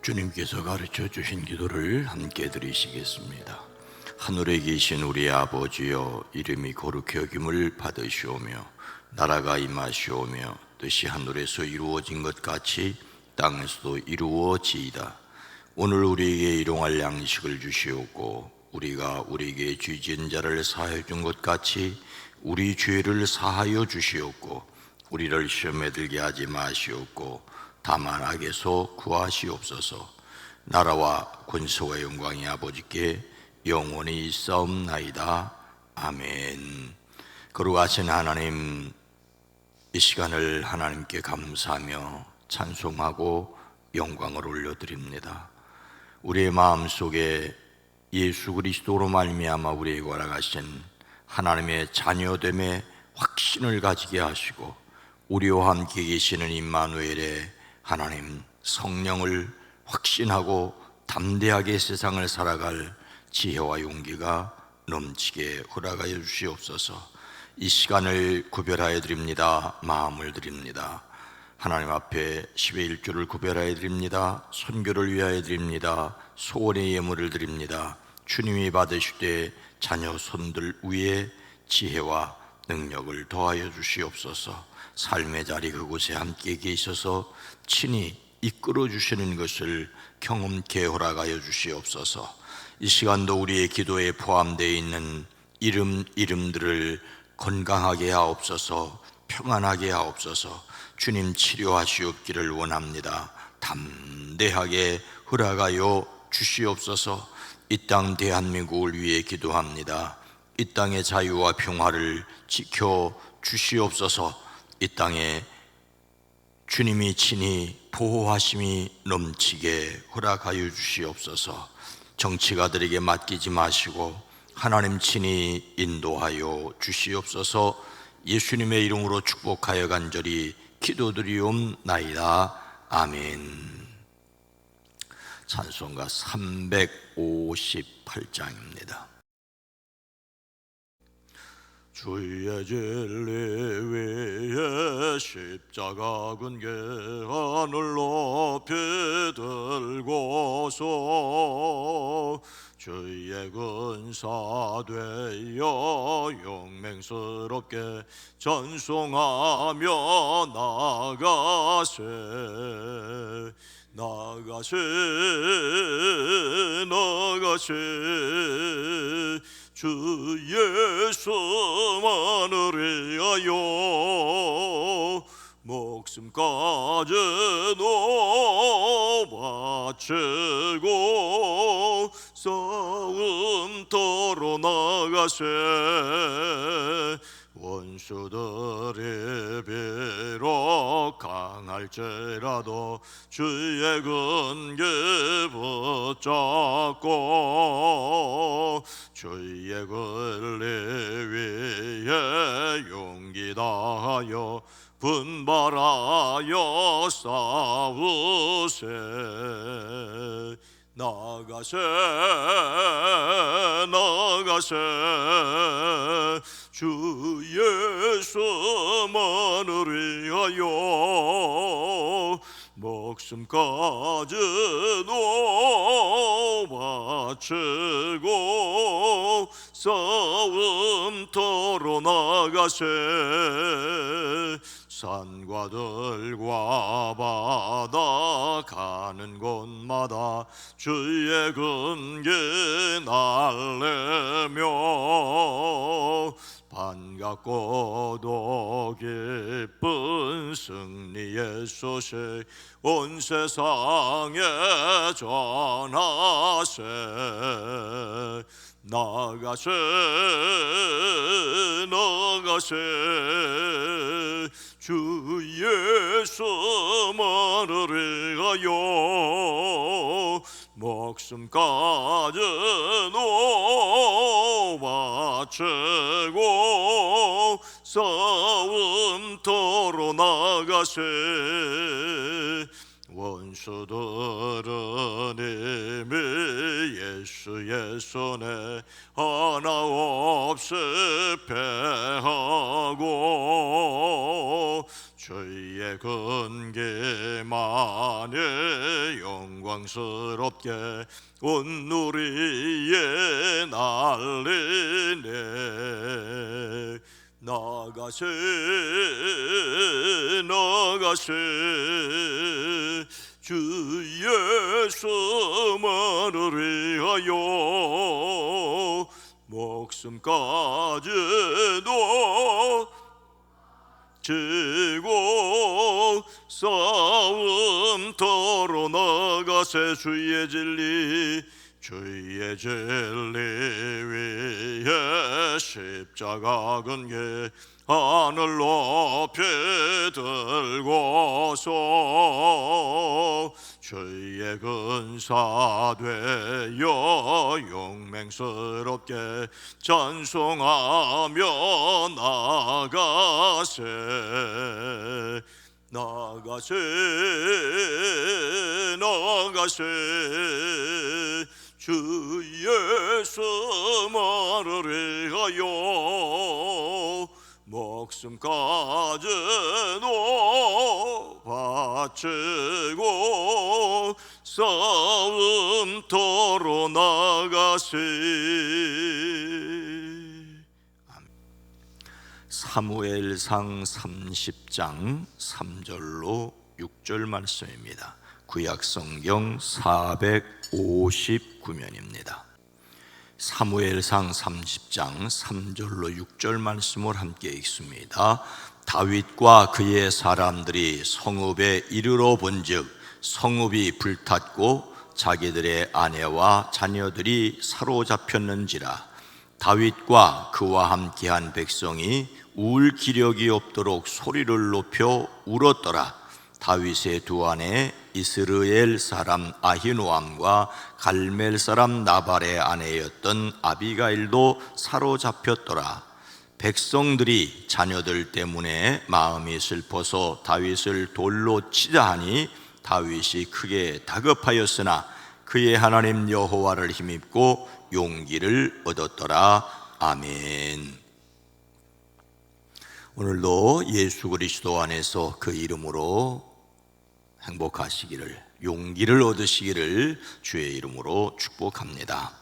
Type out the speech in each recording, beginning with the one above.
주님께서 가르쳐 주신 기도를 함께 드리시겠습니다. 하늘에 계신 우리 아버지여, 이름이 거룩히 여김을 받으시오며 나라가 임하시오며 뜻이 하늘에서 이루어진 것 같이 땅에서도 이루어지이다. 오늘 우리에게 일용할 양식을 주시옵고 우리가 우리에게 죄 지은 자를 사하여 준 것 같이 우리 죄를 사하여 주시옵고 우리를 시험에 들게 하지 마시옵고 다만 악에서 구하시옵소서. 나라와 권세와 영광이 아버지께 영원히 있사옵나이다. 아멘. 거룩하신 하나님, 이 시간을 하나님께 감사하며 찬송하고 영광을 올려드립니다. 우리의 마음속에 예수 그리스도로 말미암아 우리에게 허락하신 하나님의 자녀됨의 확신을 가지게 하시고 우리와 함께 계시는 임마누엘의 하나님 성령을 확신하고 담대하게 세상을 살아갈 지혜와 용기가 넘치게 허락하여 주시옵소서. 이 시간을 구별하여 드립니다. 마음을 드립니다. 하나님 앞에 10의 1조를 구별하여 드립니다. 선교를 위하여 드립니다. 소원의 예물을 드립니다. 주님이 받으시되 자녀 손들 위에 지혜와 능력을 더하여 주시옵소서. 삶의 자리 그곳에 함께 계셔서 친히 이끌어 주시는 것을 경험케 허락하여 주시옵소서. 이 시간도 우리의 기도에 포함되어 있는 이름들을 건강하게 하옵소서. 평안하게 하옵소서. 주님 치료하시옵기를 원합니다. 담대하게 허락하여 주시옵소서. 이 땅 대한민국을 위해 기도합니다. 이 땅의 자유와 평화를 지켜 주시옵소서. 이 땅에 주님이 친히 보호하심이 넘치게 허락하여 주시옵소서. 정치가들에게 맡기지 마시고 하나님 친히 인도하여 주시옵소서. 예수님의 이름으로 축복하여 간절히 기도드리옵나이다. 아멘. 찬송가 358장입니다. 주의 진리 위에 십자가 근개 하늘 높이 들고서 주의 근사 되어 용맹스럽게 전송하며 나가세 주 예수만을 위하여 목숨까지 바치고 싸움터로 나가세 원수들이 비록 강할지라도 주의 근개 붙잡고 주의 권리 위에 용기 다하여 분발하여 싸우세 나가세 주 예수만을 위하여 목숨까지 바치고 싸움터로 나가세 산과 들과 바다 가는 곳마다 주의 근개 날래며 반갑고도 기쁜 승리의 소식 온 세상에 전하세 나가세 주 예수만을 위하여 목숨까지 바치고 싸움터로 나가세 원수들은 이미 예수의 손에 하나 없이 패하고 주의 근계만에 영광스럽게 온 누리에 날리네. 나가세 나가세 주 예수만을 위하여 목숨까지도 지고 싸움터로 나가세. 주의 진리 위에 십자가 근개 하늘 높이 들고서 주의 근사 되어 용맹스럽게 찬송하며 나가세. 나가세 나가세 주 예수만을 위하여 목숨까지도 바치고 싸움터로 나가세. 사무엘상 30장 3절로 6절 말씀입니다. 구약성경 459면입니다. 사무엘상 30장 3절로 6절 말씀을 함께 읽습니다. 다윗과 그의 사람들이 성읍에 이르러 본즉 성읍이 불탔고 자기들의 아내와 자녀들이 사로잡혔는지라. 다윗과 그와 함께한 백성이 울 기력이 없도록 소리를 높여 울었더라. 다윗의 두 아내 이스르엘 사람 아히노암과 갈멜 사람 나발의 아내였던 아비가일도 사로잡혔더라. 백성들이 자녀들 때문에 마음이 슬퍼서 다윗을 돌로 치자 하니 다윗이 크게 다급하였으나 그의 하나님 여호와를 힘입고 용기를 얻었더라. 아멘. 오늘도 예수 그리스도 안에서 그 이름으로 행복하시기를, 용기를 얻으시기를 주의 이름으로 축복합니다.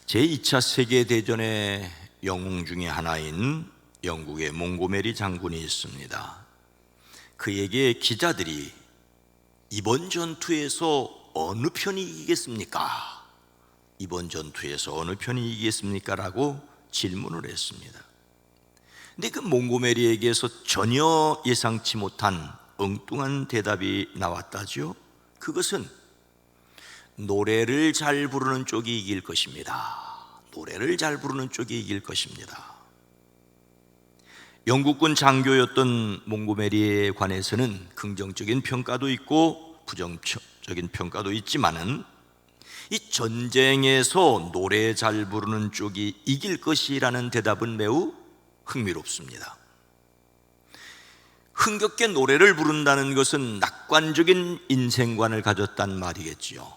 제2차 세계대전의 영웅 중에 하나인 영국의 몽고메리 장군이 있습니다. 그에게 기자들이 이번 전투에서 어느 편이 이기겠습니까? 이번 전투에서 어느 편이 이기겠습니까? 라고 질문을 했습니다. 근데 그 몽고메리에게서 전혀 예상치 못한 엉뚱한 대답이 나왔다죠. 그것은 노래를 잘 부르는 쪽이 이길 것입니다. 노래를 잘 부르는 쪽이 이길 것입니다. 영국군 장교였던 몽고메리에 관해서는 긍정적인 평가도 있고 부정적인 평가도 있지만은 이 전쟁에서 노래 잘 부르는 쪽이 이길 것이라는 대답은 매우 흥미롭습니다. 흥겹게 노래를 부른다는 것은 낙관적인 인생관을 가졌단 말이겠지요.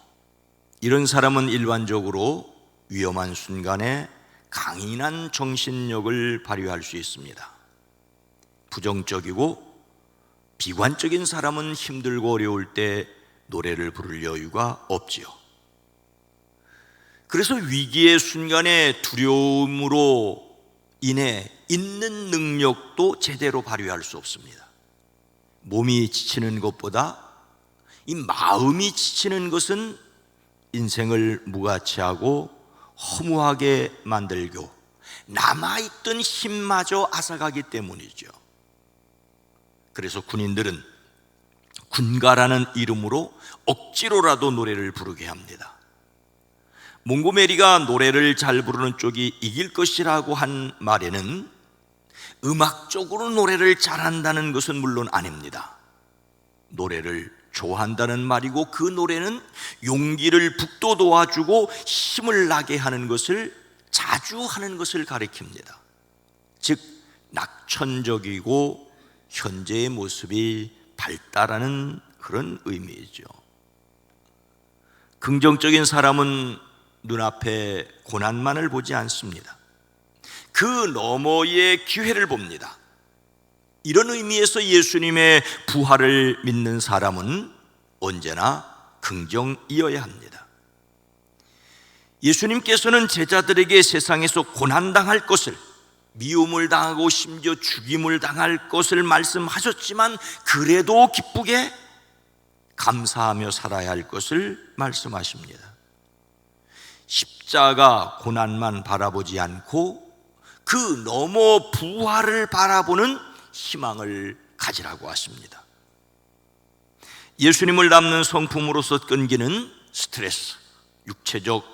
이런 사람은 일반적으로 위험한 순간에 강인한 정신력을 발휘할 수 있습니다. 부정적이고 비관적인 사람은 힘들고 어려울 때 노래를 부를 여유가 없지요. 그래서 위기의 순간에 두려움으로 인해 있는 능력도 제대로 발휘할 수 없습니다. 몸이 지치는 것보다 이 마음이 지치는 것은 인생을 무가치하고 허무하게 만들고 남아있던 힘마저 앗아가기 때문이죠. 그래서 군인들은 군가라는 이름으로 억지로라도 노래를 부르게 합니다. 몽고메리가 노래를 잘 부르는 쪽이 이길 것이라고 한 말에는 음악적으로 노래를 잘한다는 것은 물론 아닙니다. 노래를 좋아한다는 말이고 그 노래는 용기를 북돋워주고 힘을 나게 하는 것을 자주 하는 것을 가리킵니다. 즉 낙천적이고 현재의 모습이 밝다라는 그런 의미이죠. 긍정적인 사람은 눈앞에 고난만을 보지 않습니다. 그 너머의 기회를 봅니다. 이런 의미에서 예수님의 부활을 믿는 사람은 언제나 긍정이어야 합니다. 예수님께서는 제자들에게 세상에서 고난당할 것을, 미움을 당하고 심지어 죽임을 당할 것을 말씀하셨지만 그래도 기쁘게 감사하며 살아야 할 것을 말씀하십니다. 십자가 고난만 바라보지 않고 그 너머 부활을 바라보는 희망을 가지라고 하십니다. 예수님을 닮는 성품으로서 끊기는 스트레스, 육체적,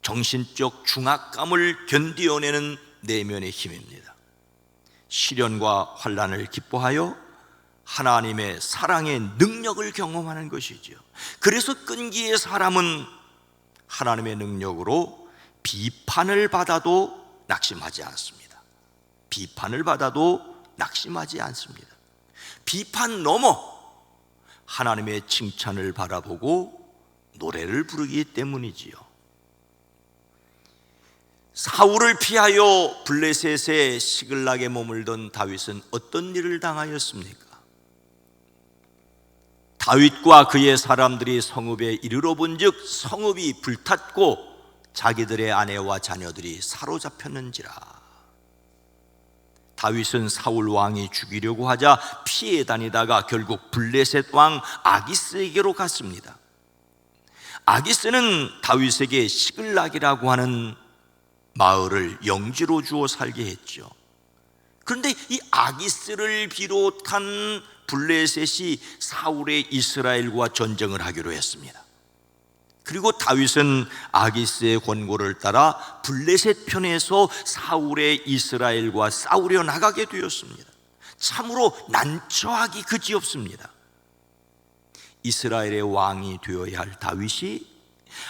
정신적 중압감을 견디어내는 내면의 힘입니다. 시련과 환난을 기뻐하여 하나님의 사랑의 능력을 경험하는 것이지요. 그래서 끈기의 사람은 하나님의 능력으로 비판을 받아도 낙심하지 않습니다. 비판을 받아도 낙심하지 않습니다. 비판 넘어 하나님의 칭찬을 바라보고 노래를 부르기 때문이지요. 사울을 피하여 블레셋의 시글락에 머물던 다윗은 어떤 일을 당하였습니까? 다윗과 그의 사람들이 성읍에 이르러 본즉 성읍이 불탔고 자기들의 아내와 자녀들이 사로잡혔는지라. 다윗은 사울 왕이 죽이려고 하자 피해 다니다가 결국 블레셋 왕 아기스에게로 갔습니다. 아기스는 다윗에게 시글락이라고 하는 마을을 영지로 주어 살게 했죠. 그런데 이 아기스를 비롯한 블레셋이 사울의 이스라엘과 전쟁을 하기로 했습니다. 그리고 다윗은 아기스의 권고를 따라 블레셋 편에서 사울의 이스라엘과 싸우려 나가게 되었습니다. 참으로 난처하기 그지없습니다. 이스라엘의 왕이 되어야 할 다윗이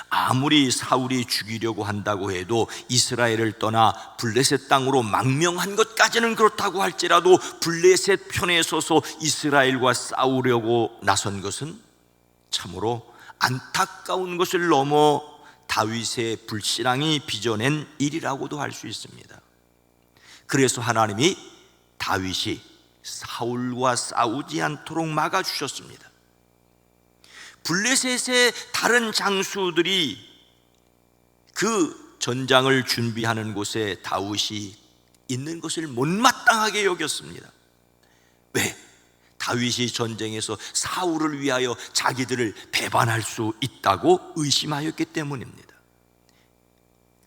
아무리 사울이 죽이려고 한다고 해도 이스라엘을 떠나 블레셋 땅으로 망명한 것까지는 그렇다고 할지라도 블레셋 편에 서서 이스라엘과 싸우려고 나선 것은 참으로 안타까운 것을 넘어 다윗의 불신앙이 빚어낸 일이라고도 할 수 있습니다. 그래서 하나님이 다윗이 사울과 싸우지 않도록 막아주셨습니다. 블레셋의 다른 장수들이 그 전장을 준비하는 곳에 다윗이 있는 것을 못마땅하게 여겼습니다. 왜? 다윗이 전쟁에서 사울을 위하여 자기들을 배반할 수 있다고 의심하였기 때문입니다.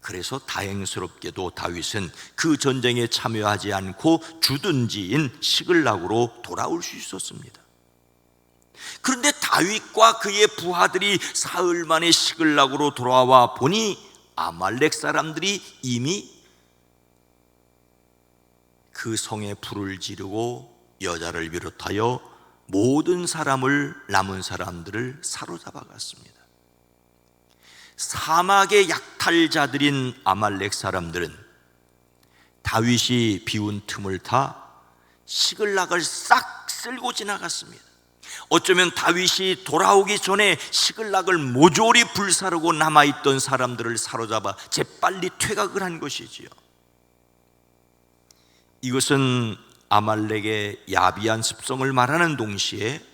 그래서 다행스럽게도 다윗은 그 전쟁에 참여하지 않고 주둔지인 시글락으로 돌아올 수 있었습니다. 그런데 다윗과 그의 부하들이 사흘 만에 시글락으로 돌아와 보니 아말렉 사람들이 이미 그 성에 불을 지르고 여자를 비롯하여 모든 사람을, 남은 사람들을 사로잡아 갔습니다. 사막의 약탈자들인 아말렉 사람들은 다윗이 비운 틈을 타 시글락을 싹 쓸고 지나갔습니다. 어쩌면 다윗이 돌아오기 전에 시글락을 모조리 불사르고 남아있던 사람들을 사로잡아 재빨리 퇴각을 한 것이지요. 이것은 아말렉의 야비한 습성을 말하는 동시에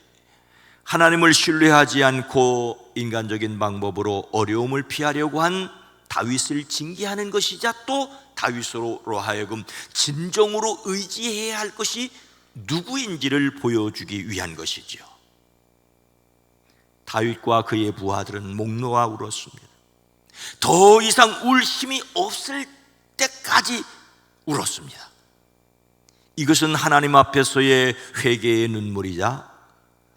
하나님을 신뢰하지 않고 인간적인 방법으로 어려움을 피하려고 한 다윗을 징계하는 것이자 또 다윗으로 하여금 진정으로 의지해야 할 것이 누구인지를 보여주기 위한 것이죠. 다윗과 그의 부하들은 목 놓아 울었습니다. 더 이상 울 힘이 없을 때까지 울었습니다. 이것은 하나님 앞에서의 회개의 눈물이자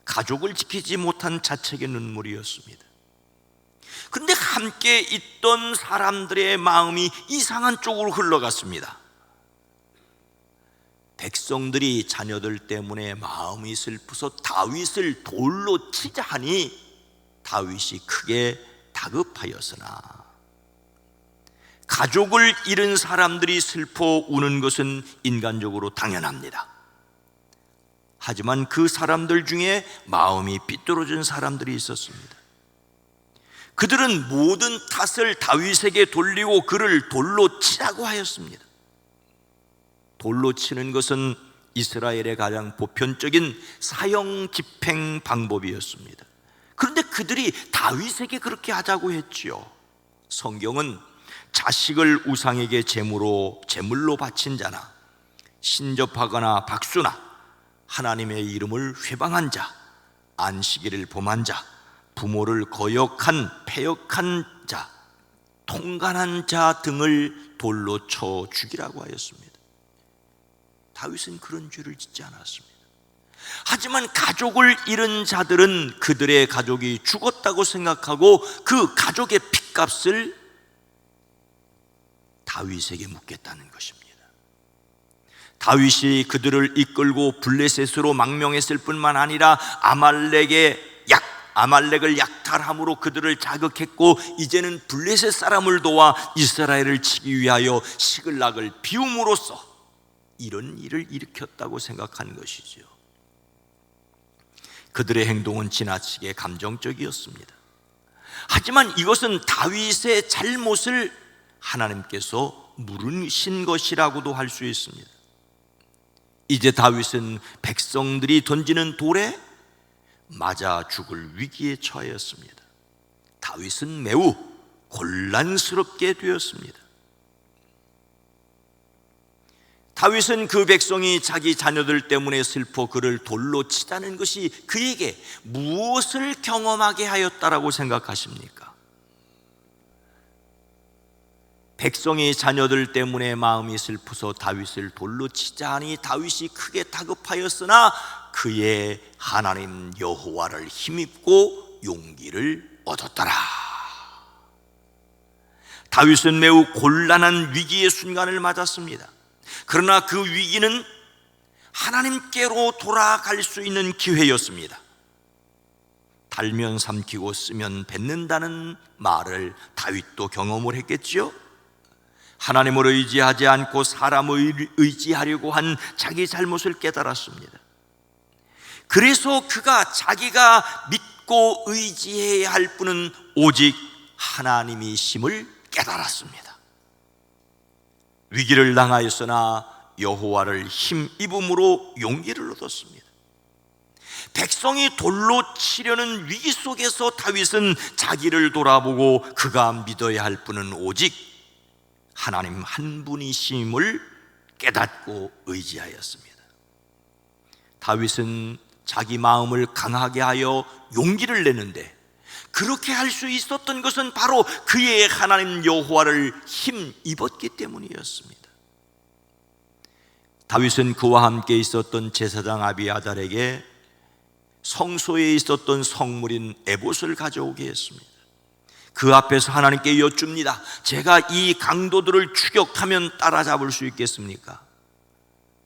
가족을 지키지 못한 자책의 눈물이었습니다. 그런데 함께 있던 사람들의 마음이 이상한 쪽으로 흘러갔습니다. 백성들이 자녀들 때문에 마음이 슬퍼서 다윗을 돌로 치자 하니 다윗이 크게 다급하였으나 가족을 잃은 사람들이 슬퍼 우는 것은 인간적으로 당연합니다. 하지만 그 사람들 중에 마음이 삐뚤어진 사람들이 있었습니다. 그들은 모든 탓을 다윗에게 돌리고 그를 돌로 치라고 하였습니다. 돌로 치는 것은 이스라엘의 가장 보편적인 사형 집행 방법이었습니다. 그런데 그들이 다윗에게 그렇게 하자고 했지요. 성경은 자식을 우상에게 제물로 바친 자나 신접하거나 박수나 하나님의 이름을 회방한 자, 안식일을 범한 자, 부모를 거역한 패역한 자, 통간한 자 등을 돌로 쳐 죽이라고 하였습니다. 다윗은 그런 죄를 짓지 않았습니다. 하지만 가족을 잃은 자들은 그들의 가족이 죽었다고 생각하고 그 가족의 핏값을 다윗에게 묻겠다는 것입니다. 다윗이 그들을 이끌고 블레셋으로 망명했을 뿐만 아니라 아말렉을 약탈함으로 그들을 자극했고, 이제는 블레셋 사람을 도와 이스라엘을 치기 위하여 시글락을 비움으로써 이런 일을 일으켰다고 생각한 것이죠. 그들의 행동은 지나치게 감정적이었습니다. 하지만 이것은 다윗의 잘못을 하나님께서 물으신 것이라고도 할 수 있습니다. 이제 다윗은 백성들이 던지는 돌에 맞아 죽을 위기에 처하였습니다. 다윗은 매우 곤란스럽게 되었습니다. 다윗은 그 백성이 자기 자녀들 때문에 슬퍼 그를 돌로 치자는 것이 그에게 무엇을 경험하게 하였다라고 생각하십니까? 백성이 자녀들 때문에 마음이 슬퍼서 다윗을 돌로 치자 하니 다윗이 크게 다급하였으나 그의 하나님 여호와를 힘입고 용기를 얻었더라. 다윗은 매우 곤란한 위기의 순간을 맞았습니다. 그러나 그 위기는 하나님께로 돌아갈 수 있는 기회였습니다. 달면 삼키고 쓰면 뱉는다는 말을 다윗도 경험을 했겠지요. 하나님을 의지하지 않고 사람을 의지하려고 한 자기 잘못을 깨달았습니다. 그래서 그가 자기가 믿고 의지해야 할 분은 오직 하나님이심을 깨달았습니다. 위기를 당하였으나 여호와를 힘입음으로 용기를 얻었습니다. 백성이 돌로 치려는 위기 속에서 다윗은 자기를 돌아보고 그가 믿어야 할 분은 오직 하나님 한 분이심을 깨닫고 의지하였습니다. 다윗은 자기 마음을 강하게 하여 용기를 내는데 그렇게 할 수 있었던 것은 바로 그의 하나님 여호와를 힘입었기 때문이었습니다. 다윗은 그와 함께 있었던 제사장 아비아달에게 성소에 있었던 성물인 에봇을 가져오게 했습니다. 그 앞에서 하나님께 여쭙니다. 제가 이 강도들을 추격하면 따라잡을 수 있겠습니까?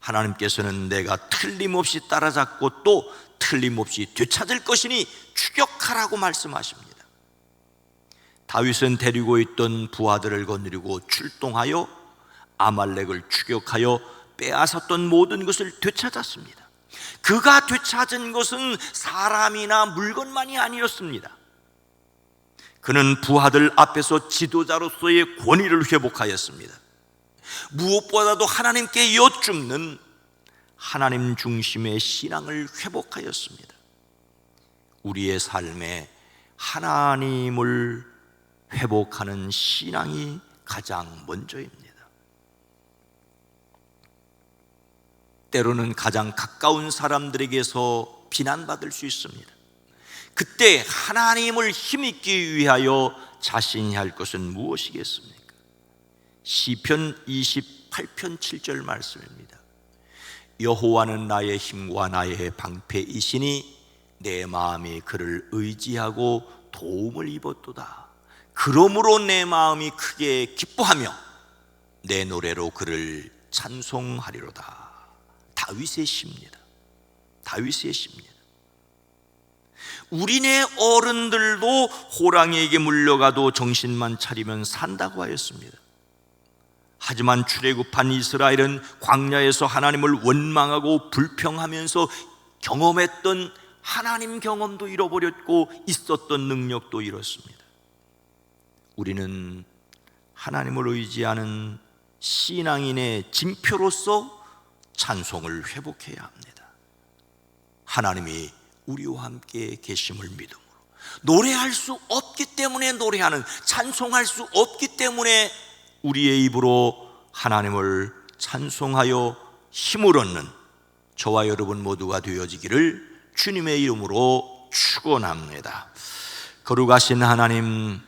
하나님께서는 내가 틀림없이 따라잡고 또 틀림없이 되찾을 것이니 추격하라고 말씀하십니다. 다윗은 데리고 있던 부하들을 거느리고 출동하여 아말렉을 추격하여 빼앗았던 모든 것을 되찾았습니다. 그가 되찾은 것은 사람이나 물건만이 아니었습니다. 그는 부하들 앞에서 지도자로서의 권위를 회복하였습니다. 무엇보다도 하나님께 여쭙는 하나님 중심의 신앙을 회복하였습니다. 우리의 삶에 하나님을 회복하는 신앙이 가장 먼저입니다. 때로는 가장 가까운 사람들에게서 비난받을 수 있습니다. 그때 하나님을 힘입기 위하여 자신이 할 것은 무엇이겠습니까? 시편 28편 7절 말씀입니다. 여호와는 나의 힘과 나의 방패이시니 내 마음이 그를 의지하고 도움을 입었도다. 그러므로 내 마음이 크게 기뻐하며 내 노래로 그를 찬송하리로다. 다윗의 시입니다. 다윗의 시입니다. 우리네 어른들도 호랑이에게 물려가도 정신만 차리면 산다고 하였습니다. 하지만 출애굽한 이스라엘은 광야에서 하나님을 원망하고 불평하면서 경험했던 하나님 경험도 잃어버렸고 있었던 능력도 잃었습니다. 우리는 하나님을 의지하는 신앙인의 징표로서 찬송을 회복해야 합니다. 하나님이 우리와 함께 계심을 믿음으로, 노래할 수 없기 때문에 노래하는, 찬송할 수 없기 때문에 우리의 입으로 하나님을 찬송하여 힘을 얻는 저와 여러분 모두가 되어지기를 주님의 이름으로 축원합니다. 거룩하신 하나님,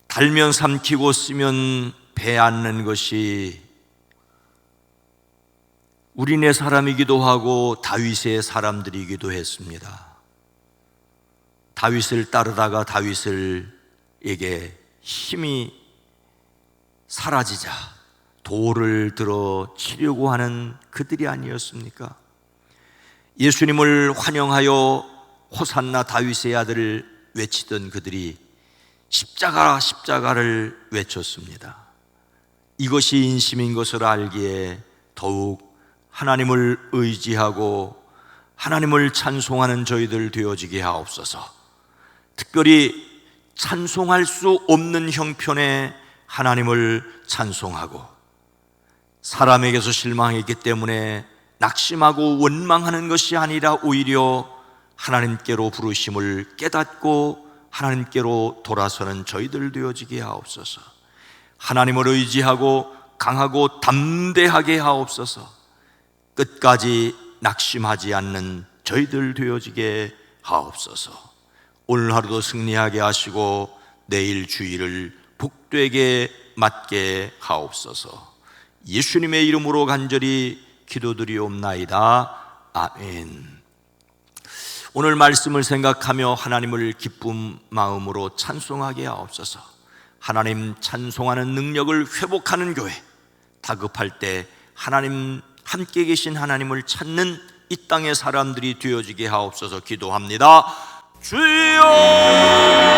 달면 삼키고 쓰면 배 앓는 것이 우리네 사람이기도 하고 다윗의 사람들이기도 했습니다. 다윗을 따르다가 다윗에게 힘이 사라지자 돌을 들어 치려고 하는 그들이 아니었습니까? 예수님을 환영하여 호산나 다윗의 아들을 외치던 그들이 십자가 십자가를 외쳤습니다. 이것이 인심인 것을 알기에 더욱 하나님을 의지하고 하나님을 찬송하는 저희들 되어지게 하옵소서. 특별히 찬송할 수 없는 형편의 하나님을 찬송하고, 사람에게서 실망했기 때문에 낙심하고 원망하는 것이 아니라 오히려 하나님께로 부르심을 깨닫고 하나님께로 돌아서는 저희들 되어지게 하옵소서. 하나님을 의지하고 강하고 담대하게 하옵소서. 끝까지 낙심하지 않는 저희들 되어지게 하옵소서. 오늘 하루도 승리하게 하시고 내일 주일을 복되게 맞게 하옵소서. 예수님의 이름으로 간절히 기도드리옵나이다. 아멘. 오늘 말씀을 생각하며 하나님을 기쁨 마음으로 찬송하게 하옵소서. 하나님 찬송하는 능력을 회복하는 교회, 다급할 때 하나님 함께 계신 하나님을 찾는 이 땅의 사람들이 되어지게 하옵소서. 기도합니다. 주여